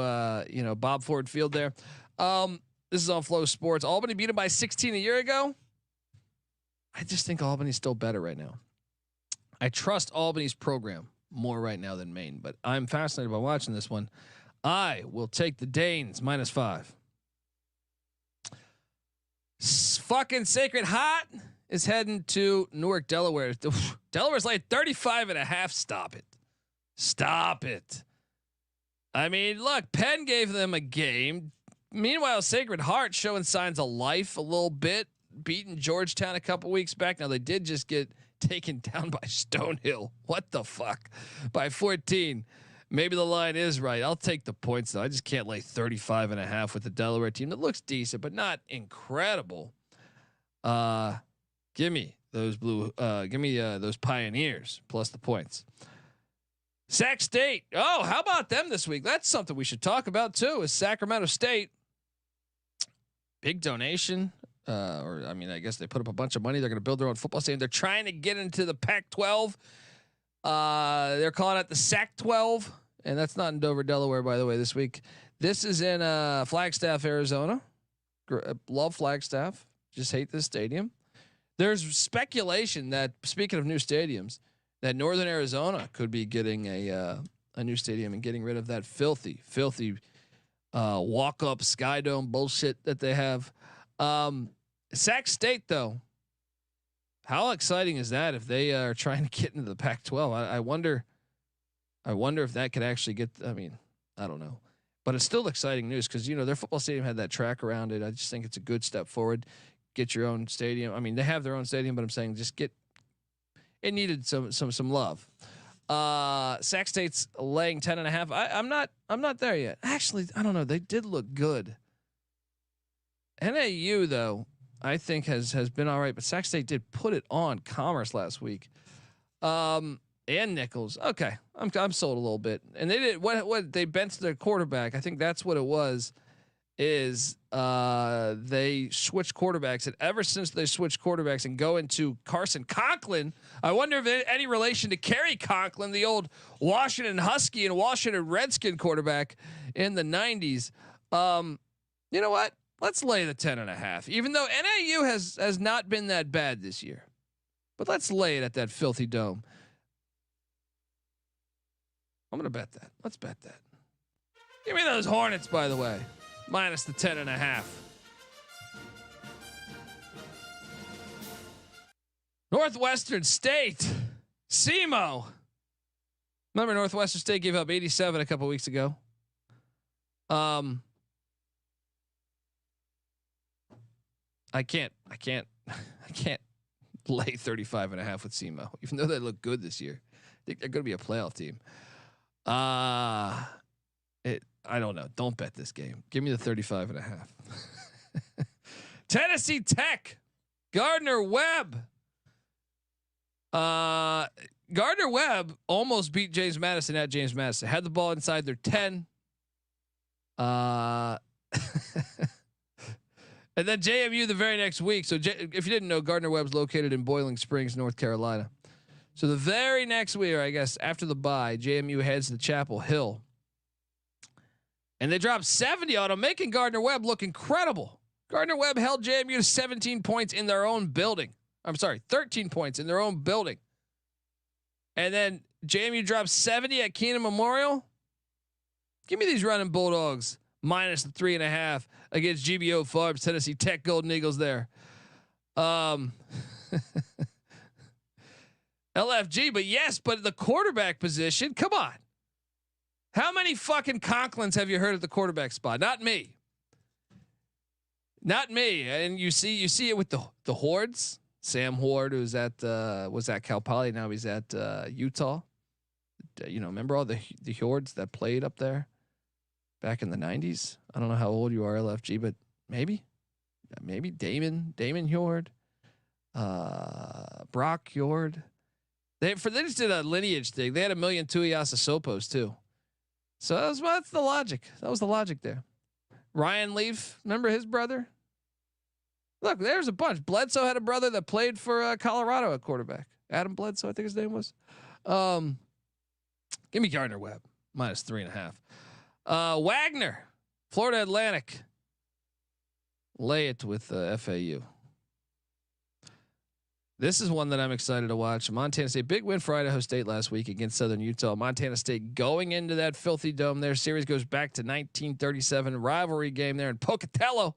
Bob Ford Field there? This is on Flow Sports. Albany beat them by 16 a year ago. I just think Albany's still better right now. I trust Albany's program more right now than Maine, but I'm fascinated by watching this one. I will take the Danes -5. Fucking Sacred Heart is heading to Newark, Delaware. Delaware's like 35.5. Stop it. I mean, look, Penn gave them a game. Meanwhile, Sacred Heart showing signs of life a little bit, beating Georgetown a couple weeks back. Now they did just get taken down by Stonehill. What the fuck? By 14. Maybe the line is right. I'll take the points though. I just can't lay 35.5 with the Delaware team that looks decent, but not incredible. Give me those those Pioneers plus the points. Sac State. Oh, how about them this week? That's something we should talk about too. Is Sacramento State. Big donation. I guess they put up a bunch of money. They're going to build their own football stadium. They're trying to get into the Pac-12. They're calling it the Sac-12, and that's not in Dover, Delaware, by the way. This week, this is in Flagstaff, Arizona. Love Flagstaff. Just hate this stadium. There's speculation that, speaking of new stadiums, that Northern Arizona could be getting a new stadium and getting rid of that filthy walk-up Sky Dome bullshit that they have. Sac State, though, how exciting is that if they are trying to get into the Pac-12? I wonder if that could actually get. I mean, I don't know, but it's still exciting news because their football stadium had that track around it. I just think it's a good step forward. Get your own stadium. I mean, they have their own stadium, but I'm saying just get. It needed some love. Sac State's laying 10.5. I'm not there yet. Actually, I don't know. They did look good. NAU though, I think has been all right, but Sac State did put it on Commerce last week. And Nichols. Okay, I'm sold a little bit. And they did what they benched their quarterback. I think that's what it was. is they switched quarterbacks, and ever since they switched quarterbacks and go into Carson Conklin, I wonder if any relation to Kerry Conklin, the old Washington Husky and Washington Redskin quarterback in the 90s. You know what? Let's lay the 10.5, even though NAU has not been that bad this year, but let's lay it at that filthy dome. I'm going to bet that. Let's bet that. Give me those Hornets, by the way. Minus the 10.5. Northwestern State. SEMO. Remember Northwestern State gave up 87 a couple weeks ago. I can't lay 35.5 with SEMO, even though they look good this year. I think they're going to be a playoff team. I don't know. Don't bet this game. Give me the 35.5. Tennessee Tech, Gardner Webb. Gardner Webb almost beat James Madison at James Madison. Had the ball inside their 10. And then JMU the very next week. So if you didn't know, Gardner Webb's located in Boiling Springs, North Carolina. So the very next week, or I guess after the bye, JMU heads to Chapel Hill. And they dropped 70 on them, making Gardner Webb look incredible. Gardner Webb held JMU to 17 points in their own building. I'm sorry, 13 points in their own building. And then JMU dropped 70 at Keenan Memorial. Give me these running Bulldogs minus the 3.5 against GBO Farms, Tennessee Tech Golden Eagles there. LFG, but the quarterback position, come on. How many fucking Conklins have you heard at the quarterback spot? Not me. And you see it with the Hordes. Sam Horde, who's was at Cal Poly, now he's at Utah. Remember all the Hordes that played up there back in the 90s? I don't know how old you are, LFG, but maybe Damon Horde, Brock Horde. They just did a lineage thing. They had 1 million Tuiasa Sopos too. So that's the logic. That was the logic there. Ryan Leaf, remember his brother? Look, there's a bunch. Bledsoe had a brother that played for Colorado at quarterback. Adam Bledsoe, I think his name was. Give me Gardner Webb minus 3.5. Wagner, Florida Atlantic. Lay it with FAU. This is one that I'm excited to watch. Montana State, big win for Idaho State last week against Southern Utah. Montana State going into that filthy dome. Their series goes back to 1937 rivalry game there in Pocatello.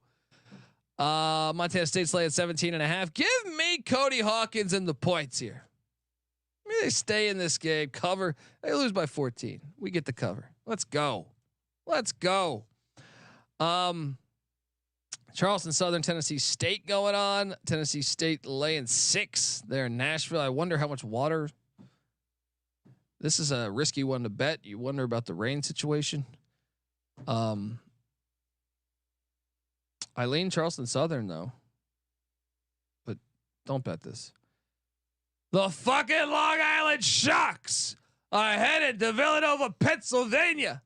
Montana State's lay at 17.5. Give me Cody Hawkins and the points here. Maybe they stay in this game, cover. They lose by 14. We get the cover. Let's go. Charleston Southern, Tennessee State going on. Tennessee State laying 6 there in Nashville. I wonder how much water. This is a risky one to bet. You wonder about the rain situation. I lean Charleston Southern though, but don't bet this. The fucking Long Island Sharks are headed to Villanova, Pennsylvania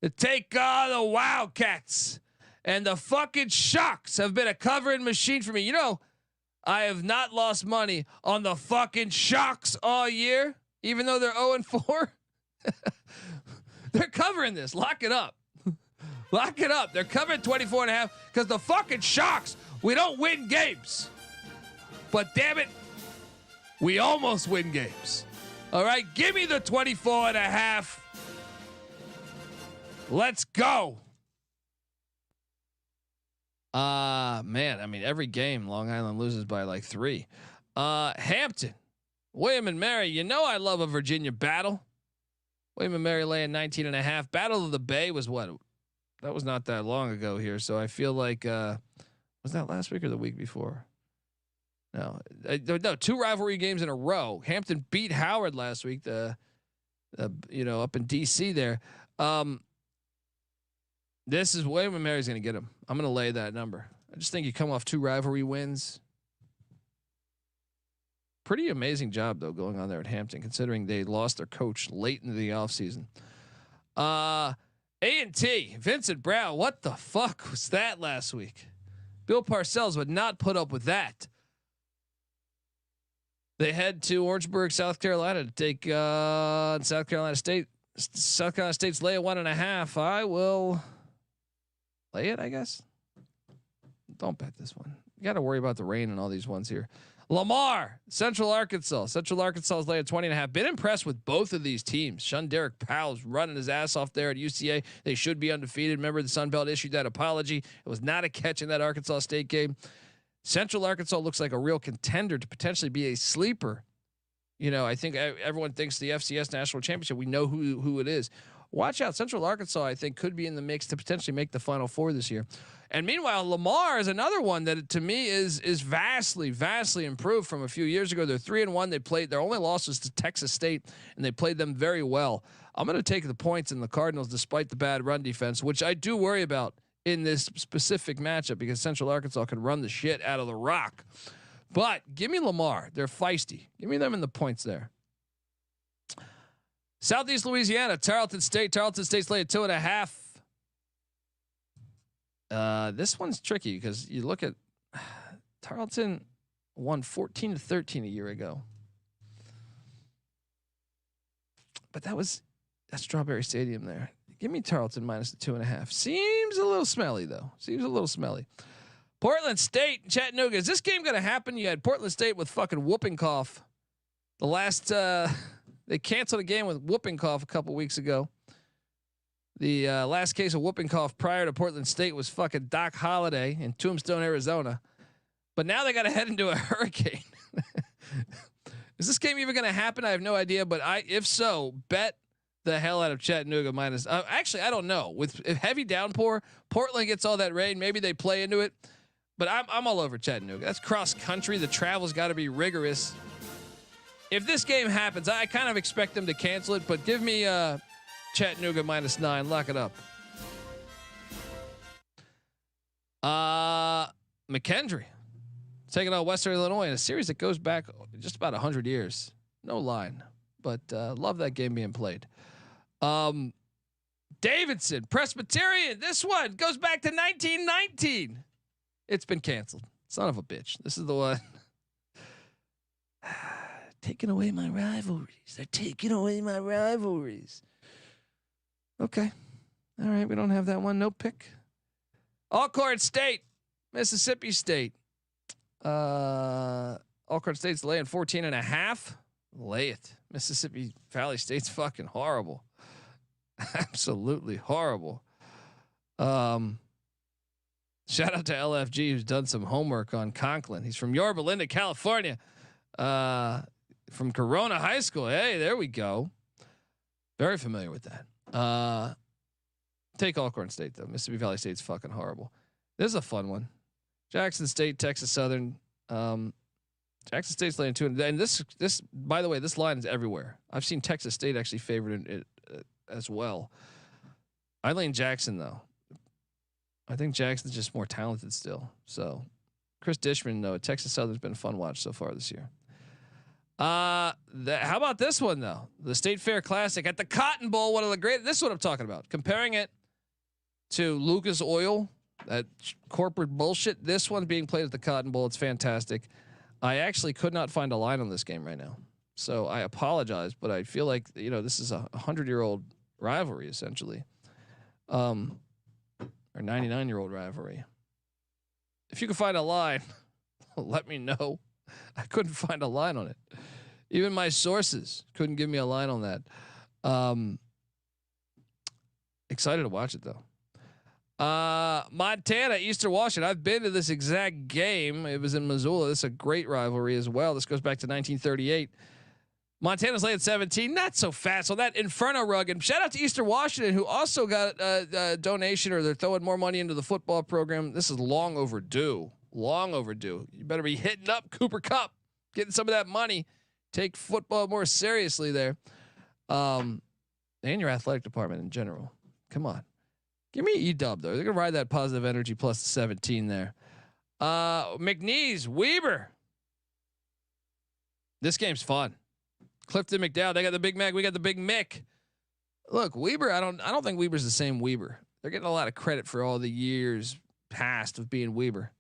to take on the Wildcats. And the fucking Sharks have been a covering machine for me. You know, I have not lost money on the fucking Sharks all year, even though they're 0-4. They're covering this. Lock it up. They're covering 24.5 because the fucking Sharks, we don't win games. But damn it, we almost win games. All right, give me the 24.5. Let's go. Man, I mean, every game Long Island loses by like 3. Hampton, William and Mary, you know I love a Virginia battle. William and Mary laying 19.5. Battle of the Bay was what? That was not that long ago here, so I feel like was that last week or the week before? No, 2 rivalry games in a row. Hampton beat Howard last week. Up in DC there. This is William and Mary's going to get him. I'm going to lay that number. I just think you come off 2 rivalry wins. Pretty amazing job though going on there at Hampton, considering they lost their coach late into the offseason. A&T, Vincent Brown. What the fuck was that last week? Bill Parcells would not put up with that. They head to Orangeburg, South Carolina to take South Carolina State. South Carolina State's lay at 1.5. I will lay it, I guess. Don't bet this one. You got to worry about the rain and all these ones here. Lamar, Central Arkansas. Central Arkansas is lay at 20.5. Been impressed with both of these teams. Derek Powell's running his ass off there at UCA. They should be undefeated. Remember, the Sun Belt issued that apology. It was not a catch in that Arkansas State game. Central Arkansas looks like a real contender to potentially be a sleeper. You know, I think everyone thinks the FCS national championship. We know who it is. Watch out. Central Arkansas, I think, could be in the mix to potentially make the Final Four this year. And meanwhile, Lamar is another one that to me is vastly improved from a few years ago. They're 3-1. They played their only loss was to Texas State, and they played them very well. I'm going to take the points in the Cardinals despite the bad run defense, which I do worry about in this specific matchup because Central Arkansas can run the shit out of the rock. But give me Lamar. They're feisty. Give me them in the points there. Southeast Louisiana, Tarleton State. Tarleton State's lay at 2.5. This one's tricky because you look at Tarleton won 14-13 a year ago, but that's Strawberry Stadium there. Give me Tarleton minus the 2.5. Seems a little smelly though. Portland State, Chattanooga. Is this game going to happen? You had Portland State with fucking whooping cough. The last they canceled a game with whooping cough a couple weeks ago. The last case of whooping cough prior to Portland State was fucking Doc Holliday in Tombstone, Arizona. But now they got to head into a hurricane. Is this game even going to happen? I have no idea. But if so, bet the hell out of Chattanooga minus. Actually, I don't know. With heavy downpour, Portland gets all that rain. Maybe they play into it. But I'm all over Chattanooga. That's cross country. The travel's got to be rigorous. If this game happens, I kind of expect them to cancel it. But give me Chattanooga minus 9. Lock it up. McKendree taking on Western Illinois in a series that goes back just about 100 years. No line, but love that game being played. Davidson Presbyterian. This one goes back to 1919. It's been canceled. Son of a bitch. This is the one. Taking away my rivalries. They're taking away my rivalries. Okay. All right. We don't have that one. No pick. Alcorn State, Mississippi State. Alcorn State's laying 14.5. Lay it. Mississippi Valley State's fucking horrible. Absolutely horrible. Shout out to LFG who's done some homework on Conklin. He's from Yorba Linda, California. From Corona High School. Hey, there we go. Very familiar with that. Take Alcorn State though. Mississippi Valley State's fucking horrible. This is a fun one. Jackson State, Texas Southern. Jackson State's laying 2, and this by the way, this line is everywhere. I've seen Texas State actually favored in it as well. I lean Jackson though. I think Jackson's just more talented still. So Chris Dishman, though, Texas Southern's been a fun watch so far this year. How about this one though? The State Fair Classic at the Cotton Bowl, one of the great. This is what I'm talking about. Comparing it to Lucas Oil, that corporate bullshit. This one being played at the Cotton Bowl, it's fantastic. I actually could not find a line on this game right now, so I apologize. But I feel like this is a 100-year-old rivalry essentially, or 99-year-old rivalry. If you can find a line, let me know. I couldn't find a line on it. Even my sources couldn't give me a line on that. Excited to watch it though. Montana, Eastern Washington. I've been to this exact game. It was in Missoula. This is a great rivalry as well. This goes back to 1938. Montana's laying 17. Not so fast on that Inferno rug. And shout out to Eastern Washington, who also got a donation, or they're throwing more money into the football program. This is long overdue. Long overdue. You better be hitting up Cooper Kupp, getting some of that money. Take football more seriously there. And your athletic department in general. Come on. Give me E-Dub though. They're gonna ride that positive energy plus the 17 there. McNeese, Weber. This game's fun. Clifton McDowell. They got the Big Mac. We got the Big Mick. Look, Weber. I don't think Weber's the same Weber. They're getting a lot of credit for all the years past of being Weber.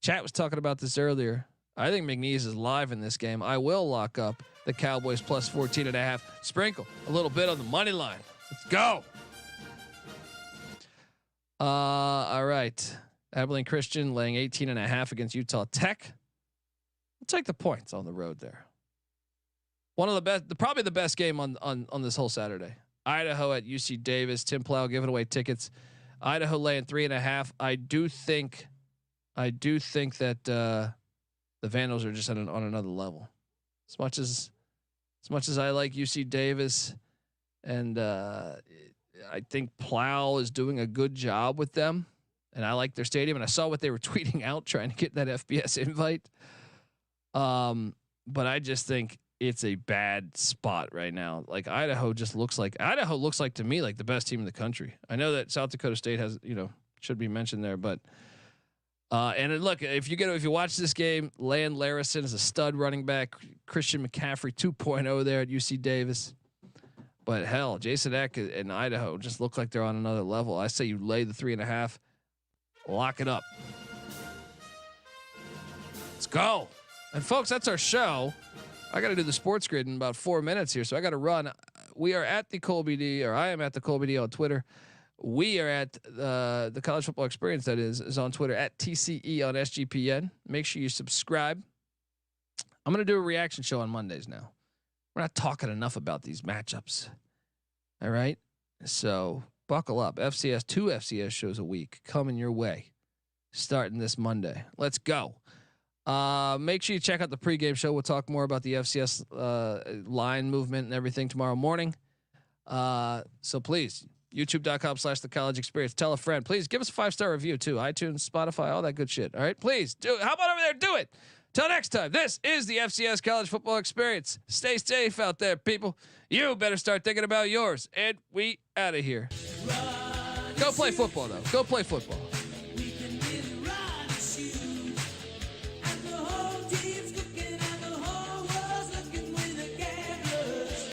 Chat was talking about this earlier. I think McNeese is live in this game. I will lock up the Cowboys plus 14.5. Sprinkle a little bit on the money line. Let's go. All right. Abilene Christian laying 18.5 against Utah Tech. We'll take the points on the road there. One of the best, probably the best game on this whole Saturday. Idaho at UC Davis. Tim Plow giving away tickets. Idaho laying 3.5. I do think that the Vandals are just on another level. As much as I like UC Davis, and I think Plow is doing a good job with them, and I like their stadium. And I saw what they were tweeting out trying to get that FBS invite. But I just think it's a bad spot right now. Like Idaho looks like to me like the best team in the country. I know that South Dakota State has, should be mentioned there, but and look, if you watch this game, Land Larison is a stud running back. Christian McCaffrey 2.0 there at UC Davis. But hell, Jason Eck and Idaho just look like they're on another level. I say you lay the 3.5, lock it up. Let's go. And folks, that's our show. I got to do the sports grid in about 4 minutes here, so I got to run. We are at the Colby D, or I am at the Colby D on Twitter. We are at the College Football Experience, that is on Twitter at TCE on SGPN. Make sure you subscribe. I'm going to do a reaction show on Mondays now. We're not talking enough about these matchups. All right. So buckle up. Two FCS shows a week coming your way starting this Monday. Let's go. Make sure you check out the pregame show. We'll talk more about the FCS line movement and everything tomorrow morning. So please, youtube.com/the college experience. Tell a friend. Please give us a 5-star review too. iTunes, Spotify, all that good shit. All right. Please do it. How about over there? Do it. Till next time. This is the FCS College Football Experience. Stay safe out there, people. You better start thinking about yours. And we out of here. Go play football, though. Go play football.